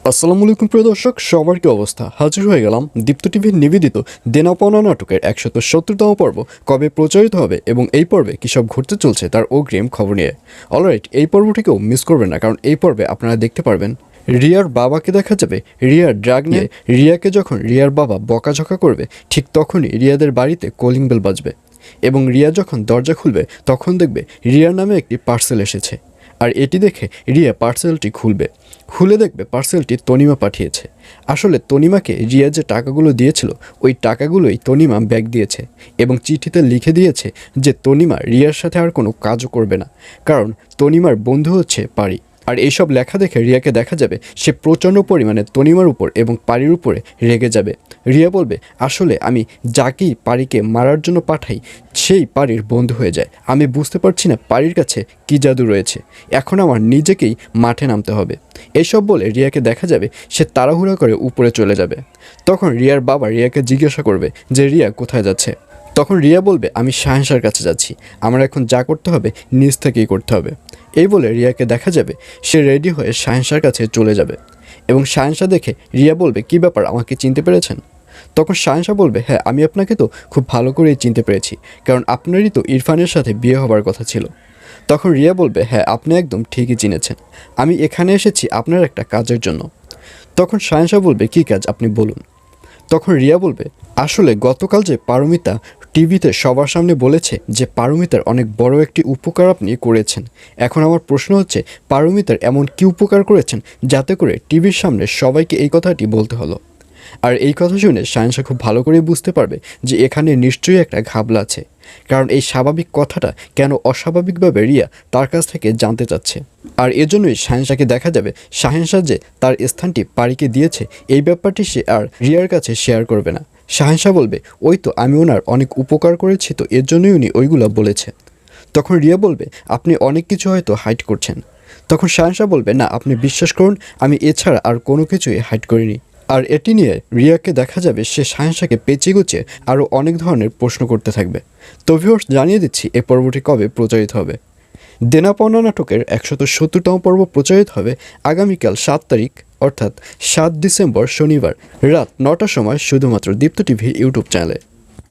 আসসালামু আলাইকুম প্রিয় দর্শক, সবার কি অবস্থা? হাজির হয়ে গেলাম দীপ্ত টিভির নিবেদিত দেনা পাওনা নাটকের 170তম পর্ব কবে প্রচারিত হবে এবং এই পর্বে কী সব ঘটতে চলছে তার অগ্রিম খবর নিয়ে। অলরাইট, এই পর্বটিকেও মিস করবেন না, কারণ এই পর্বে আপনারা দেখতে পারবেন রিয়ার বাবাকে দেখা যাবে রিয়ার ড্রাগ নিয়ে। রিয়াকে যখন রিয়ার বাবা বকাঝকা করবে ঠিক তখনই রিয়াদের বাড়িতে কলিং বেল বাজবে এবং রিয়া যখন দরজা খুলবে তখন দেখবে রিয়ার নামে একটি পার্সেল এসেছে। আর এটি দেখে রিয়া পার্সেলটি খুলে দেখবে পার্সেলটি তনিমা পাঠিয়েছে। আসলে তনিমাকে রিয়া যে টাকাগুলো দিয়েছিল ওই টাকাগুলোই তনিমা ব্যাগ দিয়েছে এবং চিঠিতে লিখে দিয়েছে যে তনিমা রিয়ার সাথে আর কোনো কাজও করবে না, কারণ তনিমার বন্ধু হচ্ছে পারি। আর এইসব লেখা দেখে রিয়াকে দেখা যাবে সে প্রচণ্ড পরিমাণে তনিমার উপর এবং পারির উপরে রেগে যাবে। রিয়া বলবে, আসলে আমি যাকেই পারিকে মারার জন্য পাঠাই সেই পারির বন্ধু হয়ে যায়। আমি বুঝতে পারছি না পারির কাছে কী জাদু রয়েছে, এখন আমার নিজেকেই মাঠে নামতে হবে। এইসব বলে রিয়াকে দেখা যাবে সে তাড়াহুড়া করে উপরে চলে যাবে। তখন রিয়ার বাবা রিয়াকে জিজ্ঞাসা করবে যে রিয়া কোথায় যাচ্ছে। তখন রিয়া বলবে, আমি শাহেনশার কাছে যাচ্ছি, আমার এখন যা করতে হবে নিজ থেকেই করতে হবে। এই বলে রিয়াকে দেখা যাবে সে রেডি হয়ে শাহেনশার কাছে চলে যাবে এবং শাহেনশা দেখে রিয়া বলবে, কী ব্যাপার, আমাকে চিনতে পেরেছেন? তখন শাহেনশা বলবে, হ্যাঁ, আমি আপনাকে তো খুব ভালো করেই চিনতে পেরেছি, কারণ আপনারই তো ইরফানের সাথে বিয়ে হবার কথা ছিল। তখন রিয়া বলবে, হ্যাঁ, আপনি একদম ঠিকই চিনেছেন, আমি এখানে এসেছি আপনার একটা কাজের জন্য। তখন শাহেনশা বলবে, কী কাজ আপনি বলুন। তখন রিয়া বলবে, আসলে গতকাল যে পারমিতা টিভিতে সবার সামনে বলেছে যে পারমিতার অনেক বড় একটি উপকার আপনি করেছেন, এখন আমার প্রশ্ন হচ্ছে পারমিতার এমন কী উপকার করেছেন যাতে করে টিভির সামনে সবাইকে এই কথাটি বলতে হলো। আর এই কথা শুনে শাহেনশা খুব ভালো করে বুঝতে পারবে যে এখানে নিশ্চয়ই একটা ঘাবলা আছে, কারণ এই স্বাভাবিক কথাটা কেন অস্বাভাবিকভাবে রিয়া তার কাছ থেকে জানতে চাচ্ছে। আর এজন্যই শাহেনশাকে দেখা যাবে শাহেনশা যে তার স্থানটি পারিকে দিয়েছে এই ব্যাপারটি সে আর রিয়ার কাছে শেয়ার করবে না। শাহেনশা বলবে, ওই তো আমি ওনার অনেক উপকার করেছি, তো এর জন্যই উনি ওইগুলো বলেছে। তখন রিয়া বলবে, আপনি অনেক কিছু হয়তো হাইড করছেন। তখন শাহেনশা বলবে, না, আপনি বিশ্বাস করুন, আমি এছাড়া আর কোনো কিছুই হাইড করিনি। আর এটি নিয়ে রিয়াকে দেখা যাবে সে শাহেনশাকে পেঁচিয়ে গুছিয়ে আরও অনেক ধরনের প্রশ্ন করতে থাকবে। তো ভিউয়ার্স, জানিয়ে দিচ্ছি এই পর্বটি কবে প্রচারিত হবে। দেনা পাওনা নাটকের 170তম পর্ব প্রচারিত হবে আগামীকাল 7 তারিখ, অর্থাৎ 7 ডিসেম্বর শনিবার রাত 9টার সময় শুধুমাত্র দীপ্ত টিভি ইউটিউব চ্যানেলে।